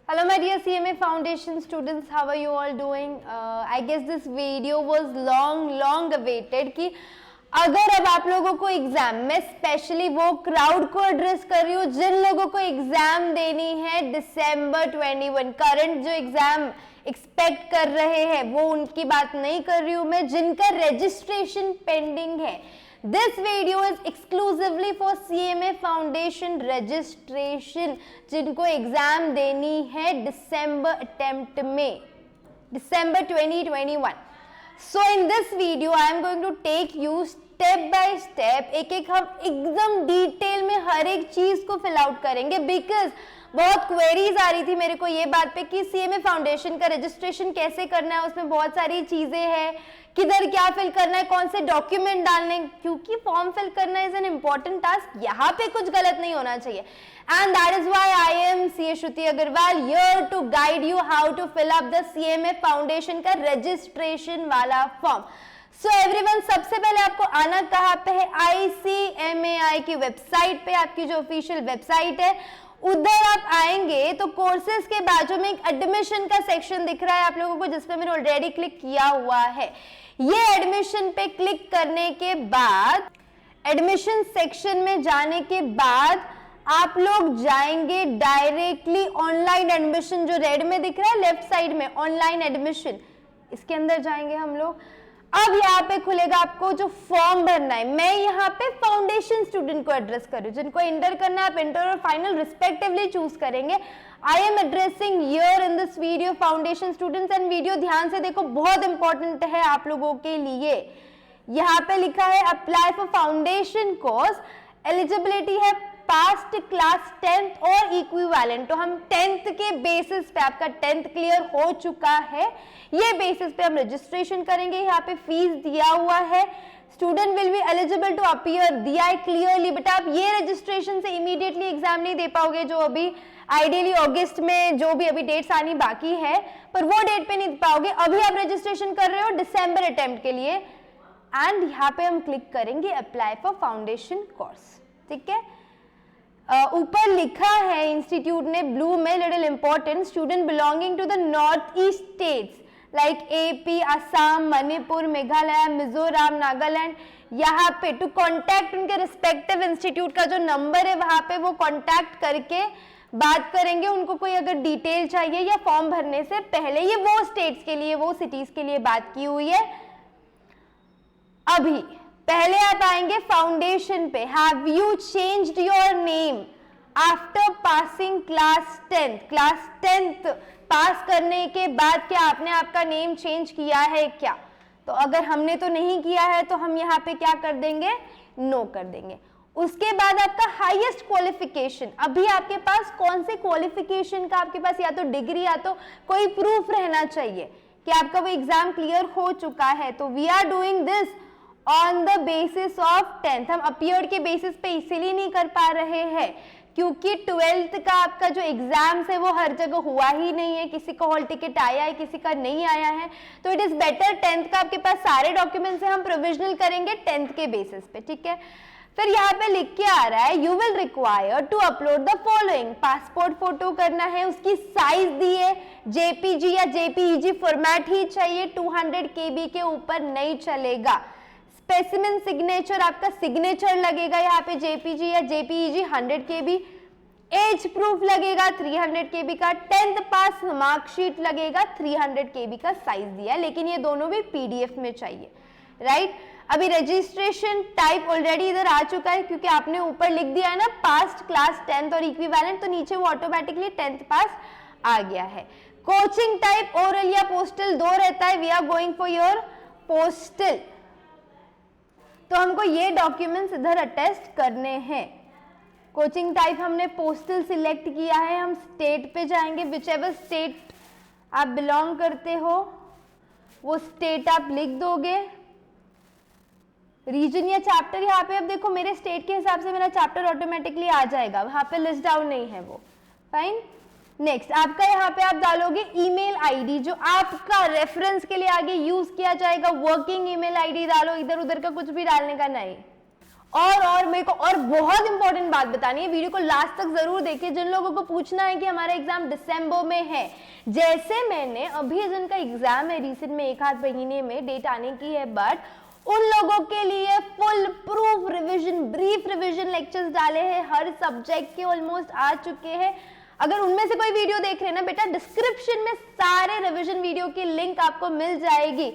Hello my dear CMA Foundation students, how are you all doing? I guess this video was long awaited कि अगर अब आप लोगों को एग्जाम में स्पेशली वो क्राउड को एड्रेस कर रही हूँ जिन लोगों को एग्जाम देनी है दिसंबर 21, करंट जो एग्जाम एक्सपेक्ट कर रहे हैं वो उनकी बात नहीं कर रही हूँ मैं, जिनका रजिस्ट्रेशन पेंडिंग है। This video is exclusively for CMA Foundation registration जिनको एग्जाम देनी है दिसंबर अटेम्प्ट में, दिसंबर 2021। So in this video I am going to take you step by step, एक हम एकदम डिटेल में हर एक चीज को फिल आउट करेंगे, बिकॉज बहुत क्वेरीज आ रही थी मेरे को ये बात पे कि सीएमए फाउंडेशन का रजिस्ट्रेशन कैसे करना है, उसमें बहुत सारी चीजें हैं, किधर क्या फिल करना है, कौन से डॉक्यूमेंट डालने, क्योंकि फॉर्म फिल करना इज एन इम्पोर्टेंट टास्क, यहाँ पे कुछ गलत नहीं होना चाहिए। And that is why I am C Shruti Agarwal here to guide you how to fill up the CMA foundation का रजिस्ट्रेशन वाला फॉर्म। सो एवरीवन, सबसे पहले आपको आना कहाँ पे है, ICMAI की वेबसाइट पे, आपकी जो ऑफिशियल वेबसाइट है उधर आप आएंगे तो कोर्सेज के बाजू में एक एडमिशन का सेक्शन दिख रहा है आप लोगों को, जिसपे मैंने ऑलरेडी क्लिक किया हुआ है। ये एडमिशन पे क्लिक करने के बाद, एडमिशन सेक्शन में जाने के बाद आप लोग जाएंगे डायरेक्टली ऑनलाइन एडमिशन, जो रेड में दिख रहा है लेफ्ट साइड में ऑनलाइन एडमिशन, इसके अंदर जाएंगे हम लोग। अब यहाँ पे खुलेगा आपको जो फॉर्म भरना है। मैं यहाँ पे फाउंडेशन स्टूडेंट को एड्रेस कर रही हूँ, जिनको इंटर करना है आप इंटर और फाइनल रिस्पेक्टिवली चूज करेंगे। I am addressing here in this video foundation students, and video ध्यान से देखो, बहुत इंपॉर्टेंट है आप लोगों के लिए। यहाँ पे लिखा है apply for foundation course, eligibility है पास्ट क्लास 10th और इक्विवेलेंट, तो हम 10th के बेसिस पे, आपका 10th क्लियर हो चुका है, ये बेसिस पे हम रजिस्ट्रेशन करेंगे। यहाँ पे फीस दिया हुआ है, student will be eligible to appear, दिया है क्लियरली। बेटा आप ये रजिस्ट्रेशन से इमीडिएटली एग्जाम नहीं दे पाओगे, जो अभी आइडियली अगस्त में जो भी अभी डेट्स आनी बाकी है, पर वो डेट पे नहीं दे पाओगे। अभी आप रजिस्ट्रेशन कर रहे हो दिसंबर अटेम्प्ट के लिए, एंड यहाँ पे हम क्लिक करेंगे अप्लाई फॉर फाउंडेशन कोर्स, ठीक है। ऊपर लिखा है इंस्टीट्यूट ने ब्लू में, little important, student belonging to the north east states like AP, Assam, Manipur, Meghalaya, Mizoram, Nagaland, यहाँ पे टू कॉन्टैक्ट उनके रिस्पेक्टिव इंस्टीट्यूट का जो नंबर है वहां पे वो कॉन्टैक्ट करके बात करेंगे। उनको कोई अगर डिटेल चाहिए या फॉर्म भरने से पहले, ये वो स्टेट्स के लिए, वो सिटीज के लिए बात की हुई है। अभी पहले आप आएंगे फाउंडेशन पे, have you changed your name after passing class 10th, class 10th पास करने के बाद क्या आपने आपका नेम चेंज किया है क्या? तो अगर हमने तो नहीं किया है तो हम यहाँ पे क्या कर देंगे, नो कर देंगे। उसके बाद आपका हाईएस्ट क्वालिफिकेशन, अभी आपके पास कौन से क्वालिफिकेशन का, आपके पास या तो डिग्री या तो कोई प्रूफ रहना चाहिए कि आपका वो एग्जाम क्लियर हो चुका है। तो we are doing this on the basis of 10th, हम अपीयर्ड के बेसिस पे इसीलिए नहीं कर पा रहे हैं क्योंकि 12th का आपका जो एग्जाम है वो हर जगह हुआ ही नहीं है, किसी का हॉल टिकट आया है, किसी का नहीं आया है, तो इट इज बेटर 10th का आपके पास सारे डॉक्यूमेंट्स हैं, हम प्रोविजनल करेंगे 10th के बेसिस पे, ठीक है। फिर यहाँ पे लिख के आ रहा है you will require to upload the following, passport photo करना है, उसकी साइज दी है JPG या JPEG फॉर्मेट ही चाहिए, 200 KB के ऊपर नहीं चलेगा। स्पेसिमेन सिग्नेचर, आपका सिग्नेचर लगेगा यहाँ पे JPG या JPEG 100 KB, एज प्रूफ लगेगा 300 KB का, 10th पास मार्कशीट लगेगा 300 KB का, साइज दिया है, लेकिन ये दोनों भी PDF में चाहिए, राइट। अभी रजिस्ट्रेशन टाइप ऑलरेडी इधर आ चुका है क्योंकि आपने ऊपर लिख दिया है ना पास्ट क्लास 10th और इक्विवेलेंट, तो नीचे वो ऑटोमेटिकली 10th पास आ गया है। कोचिंग टाइप ओरल या पोस्टल दो रहता है, we are going for your postal, तो हमको ये डॉक्यूमेंट्स इधर अटेस्ट करने हैं। कोचिंग टाइप हमने पोस्टल सिलेक्ट किया है, हम स्टेट पे जाएंगे, विच एवर स्टेट आप बिलोंग करते हो वो स्टेट आप लिख दोगे। रीजन या चैप्टर यहाँ पे अब देखो मेरे स्टेट के हिसाब से मेरा चैप्टर ऑटोमेटिकली आ जाएगा, वहां पे लिस्ट डाउन नहीं है वो, फाइन। नेक्स्ट आपका यहाँ पे आप डालोगे ईमेल आईडी जो आपका रेफरेंस के लिए आगे यूज किया जाएगा, वर्किंग ईमेल आईडी डालो, इधर उधर का कुछ भी डालने का नहीं। और मेरे को और बहुत इंपॉर्टेंट बात बतानी है, वीडियो को लास्ट तक जरूर देखिए। जिन लोगों को पूछना है कि हमारा एग्जाम दिसंबर में है, जैसे मैंने अभी जिनका एग्जाम है रिसेंट में 1 आध महीने में डेट आने की है, बट उन लोगों के लिए full proof revision, brief revision lectures डाले हैं, हर सब्जेक्ट के ऑलमोस्ट आ चुके हैं। अगर उनमें से कोई वीडियो देख रहे हैं ना बेटा, डिस्क्रिप्शन में सारे रिवीजन वीडियो की लिंक आपको मिल जाएगी।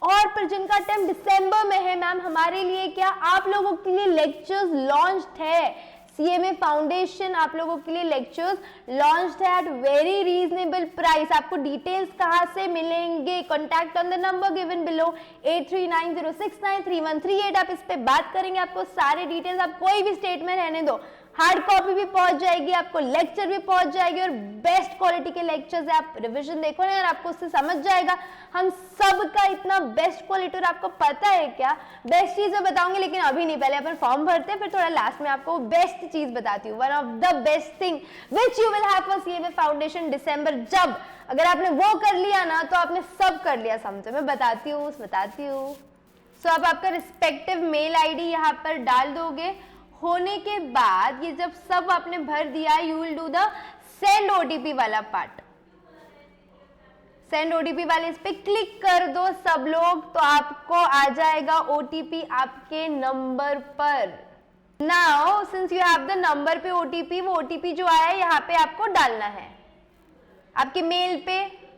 और पर जिनका टाइम दिसंबर में है, मैम हमारे लिए क्या, आप लोगों के लिए लेक्चर्स लॉन्च्ड है। सीएमए फाउंडेशन आप लोगों के लिए लेक्चर्स लॉन्च्ड है एट वेरी रीजनेबल प्राइस। आपको डिटेल्स कहां से मिलेंगे? Contact on the number given below 8390693138। आप इस पे बात करेंगे, आपको सारे डिटेल्स, आप कोई भी स्टेट में रहने दो, हार्ड कॉपी भी पहुंच जाएगी, आपको लेक्चर भी पहुंच जाएगी, और बेस्ट क्वालिटी के लेक्चर्स है। आप रिवीजन देखो ना यार, आपको उससे समझ जाएगा हम सब का इतना बेस्ट क्वालिटी। और आपको पता है क्या, बेस्ट चीज मैं बताऊंगी, लेकिन अभी नहीं, पहले अपन फॉर्म भरते हैं, फिर थोड़ा लास्ट में आपको बेस्ट चीज बताती हूँ। One of the best thing which you will have for CMA foundation December, जब अगर आपने वो कर लिया ना तो आपने सब कर लिया समझो। मैं बताती हूँ। सो अब आपका रिस्पेक्टिव मेल आईडी यहाँ पर डाल दोगे। होने के बाद ये जब सब आपने भर दिया, you will do the send OTP वाला पार्ट। सेंड ओटीपी वाले इस पे क्लिक कर दो सब लोग, तो आपको आ जाएगा ओटीपी आपके नंबर पर। Now since you have the number पे ओटीपी, वो ओटीपी जो आया है यहाँ पे आपको डालना है आपके मेल पे।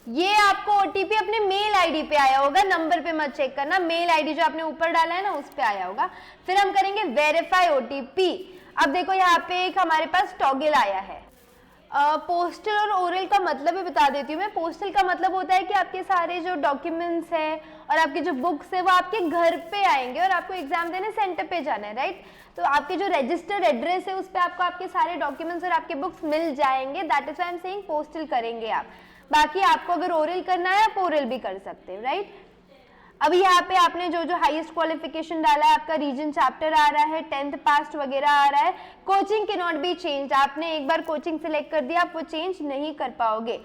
ये आपको ओटीपी अपने मेल आईडी पे आया होगा, नंबर पे मत चेक करना, मेल आईडी जो आपने ऊपर डाला है ना उस पे आया होगा। फिर हम करेंगे वेरीफाई ओटीपी। अब देखो यहाँ पे एक हमारे पास टॉगल आया है। पोस्टल और ओरल का मतलब भी बता देती हूँ मैं। पोस्टल का मतलब होता है कि आपके सारे जो डॉक्यूमेंट्स हैं और आपकी जो बुक्स है वो आपके घर पे आएंगे और आपको एग्जाम देने सेंटर पे जाना है, राइट। तो आपके जो रजिस्टर्ड एड्रेस है उस पे आपको आपके सारे डॉक्यूमेंट्स और आपके बुक्स मिल जाएंगे। That is why I am saying postal करेंगे आप। बाकी आपको अगर ओरल करना है आप ओरल भी कर सकते हैं, राइट। अब यहाँ पे आपने जो जो हाईएस्ट क्वालिफिकेशन डाला है, आपका रीजन चैप्टर आ रहा है, 10th पास वगैरह आ रहा है। Coaching can not be change. आपने एक बार कोचिंग सिलेक्ट कर दिया, आप वो चेंज नहीं कर पाओगे।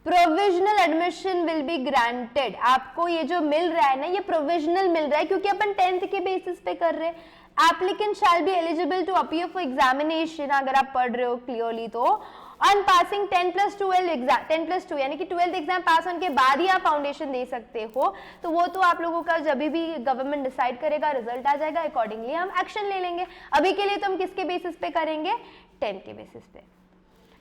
Provisional admission will be granted. आपको ये जो मिल रहा है ना, ये प्रोविजनल मिल रहा है क्योंकि अपन 10th के बेसिस पे कर रहे हैं। Applicant shall be eligible to appear for examination, अगर आप पढ़ रहे हो क्लियरली तो ऑन पासिंग 10+12 एग्जाम, 10+2 यानी कि 12th एग्जाम पास होने के बाद ही आप फाउंडेशन दे सकते हो। तो वो तो आप लोगों का जब भी गवर्नमेंट डिसाइड करेगा, रिजल्ट आ जाएगा, अकॉर्डिंगली हम एक्शन ले लेंगे। अभी के लिए तो हम किसके बेसिस पे करेंगे? 10 के बेसिस पे।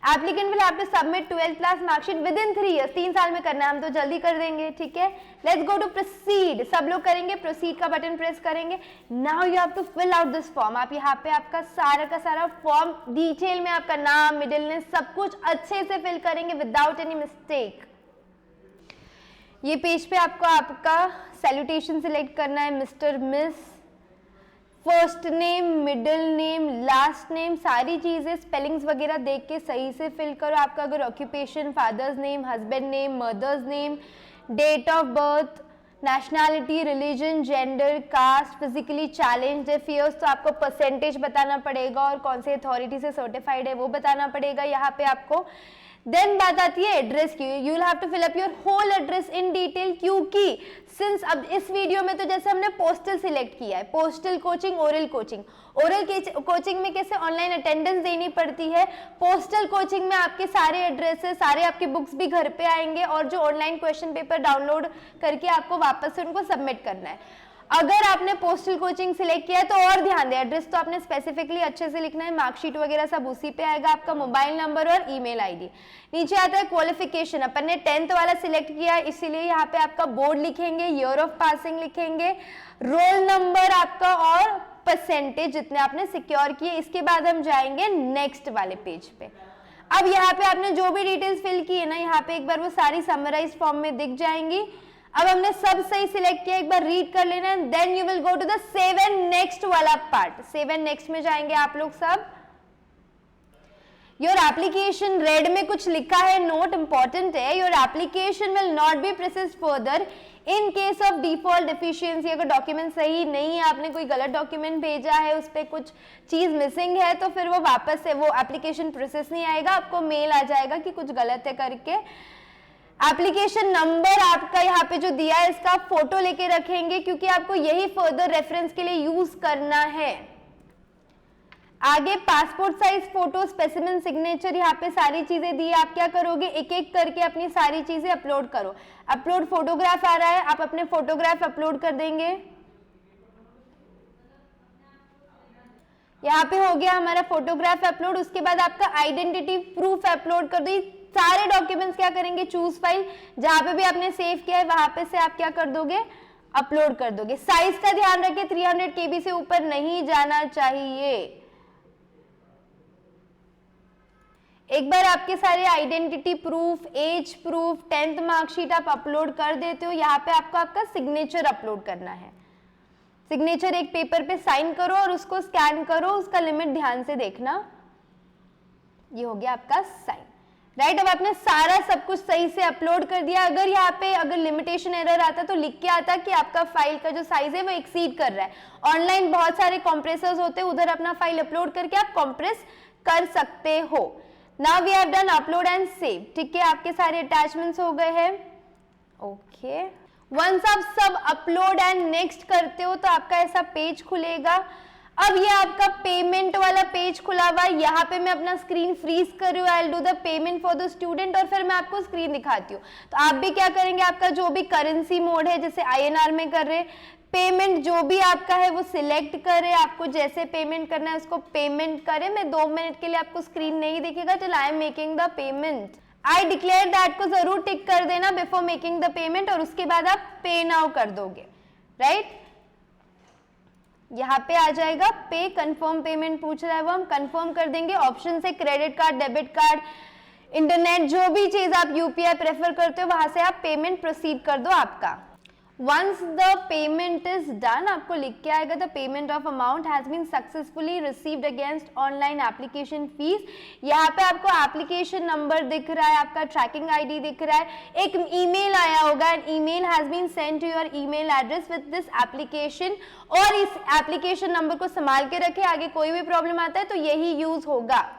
Applicant will have to submit 12th class marksheet within 3 years। 3 साल में करना है, हम तो जल्दी कर देंगे, ठीक है। Let's go to proceed. सब लोग करेंगे, प्रोसीड का बटन प्रेस करेंगे। Now you have to fill out this form. आप यहाँ पे आपका सारा का सारा फॉर्म डिटेल में आपका नाम, मिडिल नेम सब कुछ अच्छे से फिल करेंगे विदाउट एनी मिस्टेक। ये पेज पे आपको आपका सैल्यूटेशन सिलेक्ट करना है, mister, miss, first name, middle name, last name, सारी चीजें स्पेलिंग्स वगैरह देख के सही से फिल करो। आपका अगर occupation, father's name, husband name, mother's name, date of birth, nationality, religion, gender, caste, physically challenged है, फियर्स, तो आपको परसेंटेज बताना पड़ेगा और कौन से अथॉरिटी से सर्टिफाइड है वो बताना पड़ेगा यहाँ पे आपको। देन बात आती है एड्रेस की। You will have to fill up your whole address in detail, क्योंकि सिंस अब इस वीडियो में तो जैसे हमने पोस्टल सिलेक्ट किया है, postal coaching, oral coaching. Oral coaching में कैसे ऑनलाइन अटेंडेंस देनी पड़ती है, पोस्टल कोचिंग में आपके सारे एड्रेसेस, सारे आपके बुक्स भी घर पे आएंगे और जो ऑनलाइन क्वेश्चन पेपर डाउनलोड करके आपको वापस से उनको सबमिट करना है। अगर आपने पोस्टल कोचिंग सिलेक्ट किया है तो और ध्यान दें, एड्रेस तो आपने स्पेसिफिकली अच्छे से लिखना है, मार्कशीट वगैरह सब उसी पे आएगा, आपका मोबाइल नंबर और ईमेल आईडी। नीचे आता है क्वालिफिकेशन। अपन ने 10th वाला सिलेक्ट किया है, इसीलिए यहाँ पे आपका बोर्ड लिखेंगे, ईयर ऑफ पासिंग लिखेंगे, रोल नंबर आपका और परसेंटेज जितने आपने सिक्योर किए। इसके बाद हम जाएंगे नेक्स्ट वाले पेज पे। अब यहाँ पे आपने जो भी डिटेल्स फिल की है ना, यहाँ पे एक बार वो सारी समराइज फॉर्म में दिख जाएंगी। अब हमने सब सही सिलेक्ट किया, एक बार रीड कर लेना है। Then you will go to the save and next वाला पार्ट। सेव एंड नेक्स्ट में जाएंगे आप लोग सब। योर एप्लीकेशन, रेड में कुछ लिखा है, नोट इंपॉर्टेंट है। Your application will not be processed further in case of default deficiency. अगर डॉक्यूमेंट सही नहीं है, आपने कोई गलत डॉक्यूमेंट भेजा है, उस पर कुछ चीज मिसिंग है, तो फिर वो वापस से वो एप्लीकेशन प्रोसेस नहीं आएगा, आपको मेल आ जाएगा कि कुछ गलत है करके। एप्लीकेशन नंबर आपका यहाँ पे जो दिया है इसका फोटो लेके रखेंगे क्योंकि आपको यही फर्दर रेफरेंस के लिए यूज करना है। आगे passport size photo, specimen, signature, यहाँ पे सारी चीजें दी है। आप क्या करोगे, एक एक करके अपनी सारी चीजें अपलोड करो। अपलोड फोटोग्राफ आ रहा है, आप अपने फोटोग्राफ अपलोड कर देंगे। यहाँ पे हो गया हमारा फोटोग्राफ अपलोड। उसके बाद आपका आइडेंटिटी प्रूफ अपलोड कर दो। सारे डॉक्यूमेंट्स क्या करेंगे, चूज फाइल, जहां पे भी आपने सेव किया है वहां पे से आप क्या कर दोगे, अपलोड कर दोगे। साइज का ध्यान रखें, 300 KB से ऊपर नहीं जाना चाहिए। एक बार आपके सारे identity proof, age proof, 10th marksheet आप अपलोड कर देते हो। यहाँ पे आपको आपका सिग्नेचर अपलोड करना है। सिग्नेचर एक पेपर पे साइन करो और उसको स्कैन करो, उसका लिमिट ध्यान से देखना। ये हो गया आपका साइन, राइट। अब आपने सारा सब कुछ सही से अपलोड कर दिया। अगर यहाँ पे अगर लिमिटेशन एरर आता तो लिख के आता कि आपका फाइल का जो साइज है वो एक्सीड कर रहा है। ऑनलाइन बहुत सारे कॉम्प्रेसर्स होते हैं, उधर अपना फाइल अपलोड करके आप कॉम्प्रेस कर सकते हो। Now we have done upload and save, ठीक है। आपके सारे अटैचमेंट्स हो गए हैं, ओके। वंस आप सब अपलोड एंड नेक्स्ट करते हो तो आपका ऐसा पेज खुलेगा। अब ये आपका पेमेंट वाला पेज खुला हुआ है। यहाँ पे मैं अपना स्क्रीन फ्रीज कर रही हूँ। I will do the payment for the student और फिर मैं आपको स्क्रीन दिखाती हूँ। तो आप भी क्या करेंगे, आपका जो भी करेंसी मोड है, जैसे INR में कर रहे, पेमेंट जो भी आपका है वो सिलेक्ट करें। आपको जैसे पेमेंट करना है उसको पेमेंट करें। मैं 2 मिनट के लिए आपको स्क्रीन नहीं दिखेगा till I am making the payment. I declare that को जरूर टिक कर देना बिफोर मेकिंग द पेमेंट और उसके बाद आप पे नाउ कर दोगे, राइट। यहाँ पे आ जाएगा पे, कंफर्म पेमेंट पूछ रहा है वो हम कंफर्म कर देंगे। ऑप्शन से credit card, debit card, internet, जो भी चीज आप UPI प्रेफर करते हो वहां से आप पेमेंट प्रोसीड कर दो आपका। Once the payment is done, आपको लिख के आएगा the payment of amount has been successfully received against online application fees। यहाँ पे आपको एप्लीकेशन नंबर दिख रहा है, आपका ट्रैकिंग ID दिख रहा है, एक ईमेल आया होगा and email has been sent to your email address with this application. और इस एप्लीकेशन नंबर को संभाल के रखे, आगे कोई भी प्रॉब्लम आता है तो यही यूज होगा।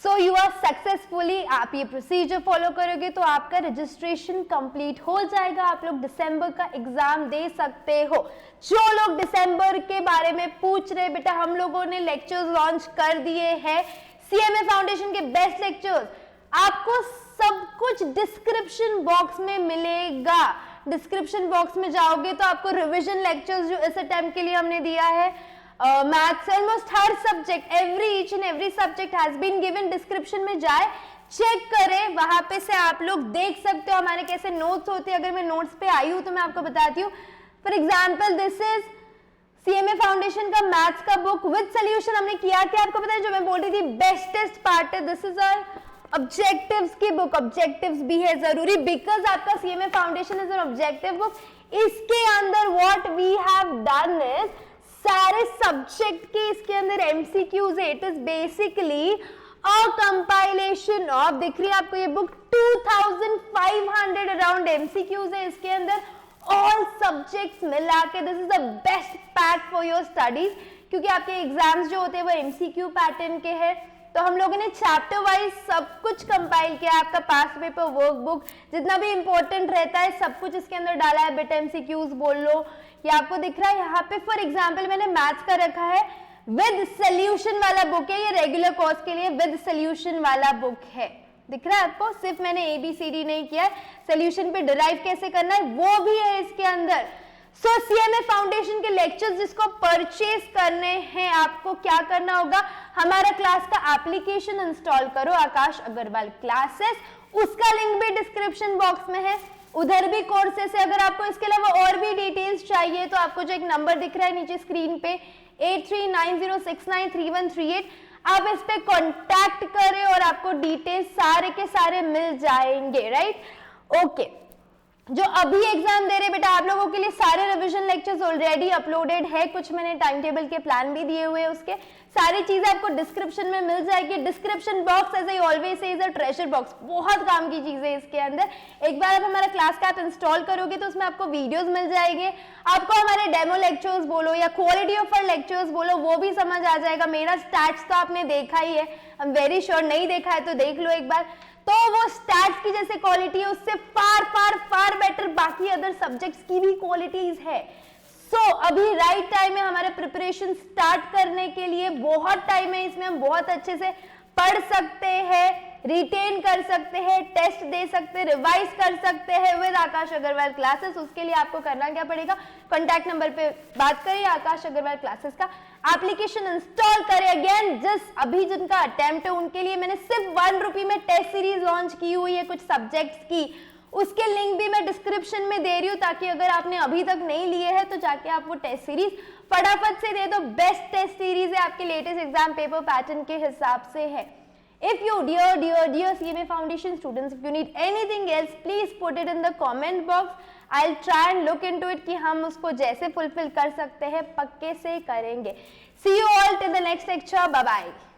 सो यू आर सक्सेसफुली, आप ये प्रोसीजर फॉलो करोगे तो आपका रजिस्ट्रेशन कंप्लीट हो जाएगा। आप लोग दिसंबर का एग्जाम दे सकते हो। जो लोग दिसंबर के बारे में पूछ रहे, बेटा हम लोगों ने लेक्चर्स लॉन्च कर दिए हैं, CMA फाउंडेशन के बेस्ट लेक्चर्स, आपको सब कुछ डिस्क्रिप्शन बॉक्स में मिलेगा। डिस्क्रिप्शन बॉक्स में जाओगे तो आपको रिविजन लेक्चर्स जो इस अटेम्प्ट के लिए हमने दिया है, मैथ्स, ऑलमोस्ट हर subject, each and every subject has been given. Description में जाए, चेक करें, वहां पे से आप लोग देख सकते हो हमारे कैसे नोट्स होते हैं। अगर मैं नोट्स पे आई हूं तो मैं आपको बताती हूँ। For example this is CMA foundation का मैथ्स का बुक विद सोल्यूशन। हमने किया क्या आपको पता है, जो मैं बोल रही थी बेस्टेस्ट पार्ट है, दिस इज आवर ऑब्जेक्टिव्स की बुक। ऑब्जेक्टिव्स भी है जरूरी बिकॉज आपका CMA foundation is an objective book. इसके अंदर what we have done is सारे सब्जेक्ट के इसके अंदर MCQs है। It is basically a compilation of, दिख रही है आपको ये बुक, 2500 अराउंड MCQs है इसके अंदर, ऑल सब्जेक्ट्स मिला के। This is the best pack for your studies, क्योंकि आपके एग्जाम्स जो होते हैं वो MCQ पैटर्न के हैं। तो हम लोगों ने चैप्टर वाइज सब कुछ कंपाइल किया। आपका पास्ट पेपर, वर्कबुक, जितना भी इंपॉर्टेंट रहता है सब कुछ इसके अंदर डाला है। बेटा MCQs बोल लो, ये आपको दिख रहा है यहाँ पे। फॉर एग्जाम्पल मैंने मैथ्स का रखा है, विद सोल्यूशन वाला बुक है, ये रेगुलर कोर्स के लिए विद सोल्यूशन वाला बुक है, दिख रहा है आपको। सिर्फ मैंने ABCD नहीं किया है, सोल्यूशन पे डिराइव कैसे करना है वो भी है इसके अंदर। सो CMA फाउंडेशन के लेक्चर्स जिसको परचेज करने हैं, आपको क्या करना होगा, हमारा क्लास का एप्लीकेशन इंस्टॉल करो, आकाश अग्रवाल क्लासेस, उसका लिंक भी डिस्क्रिप्शन बॉक्स में है। उधर भी कोर्सेस है। अगर आपको इसके अलावा और भी डिटेल्स चाहिए तो आपको जो एक नंबर दिख रहा है नीचे स्क्रीन पे 8390693138, आप इस पे कांटेक्ट करें और आपको डिटेल्स सारे के सारे मिल जाएंगे, राइट। ओके, जो अभी एग्जाम दे रहे बेटा आप लोगों के लिए सारे रिवीजन लेक्चर्स ऑलरेडी अपलोडेड है। कुछ मैंने टाइम टेबल के प्लान भी दिए हुए हैं, उसके सारी चीजें आपको डिस्क्रिप्शन में मिल जाएगी। Description box as I always say is a treasure box, बहुत काम की चीजें इसके अंदर। एक बार आप हमारा क्लास का ऐप इंस्टॉल करोगे तो उसमें आपको वीडियोस मिल जाएंगे, आपको हमारे डेमो लेक्चर्स बोलो या क्वालिटी ऑफ आवर लेक्चर्स बोलो वो भी समझ आ जाएगा। मेरा स्टैट्स तो आपने देखा ही है, आई एम वेरी श्योर, नहीं देखा है तो देख लो एक बार। तो वो स्टैट मैथ्स की जैसे क्वालिटी है उससे फार फार फार बेटर बाकी अदर सब्जेक्ट्स की भी क्वालिटीज है। सो अभी राइट टाइम है हमारे प्रिपरेशन स्टार्ट करने के लिए, बहुत टाइम है, इसमें हम बहुत अच्छे से पढ़ सकते हैं, रिटेन कर सकते हैं, टेस्ट दे सकते हैं, रिवाइज कर सकते हैं विद आकाश अग्रवाल क्लासेस। उसके लिए आपको करना क्या पड़ेगा, कॉन्टैक्ट नंबर पे बात करिए, आकाश अग्रवाल क्लासेस का एप्लीकेशन इंस्टॉल करें। अगेन जिस अभी जिनका अटेम्प्ट है उनके लिए मैंने सिर्फ 1 रुपी में टेस्ट सीरीज लॉन्च की हुई है कुछ सब्जेक्ट्स की, उसके लिंक भी मैं डिस्क्रिप्शन में दे रही हूँ, ताकि अगर आपने अभी तक नहीं लिए हैं तो जाके आप वो टेस्ट सीरीज फटाफट से दे दो। बेस्ट टेस्ट सीरीज है, आपके लेटेस्ट एग्जाम पेपर पैटर्न के हिसाब से है। If you dear CMA Foundation students, if you need anything else, please put it in the comment box. I'll try and look into it कि हम उसको जैसे fulfill कर सकते हैं पक्के से करेंगे। See you all till the next lecture. Bye bye.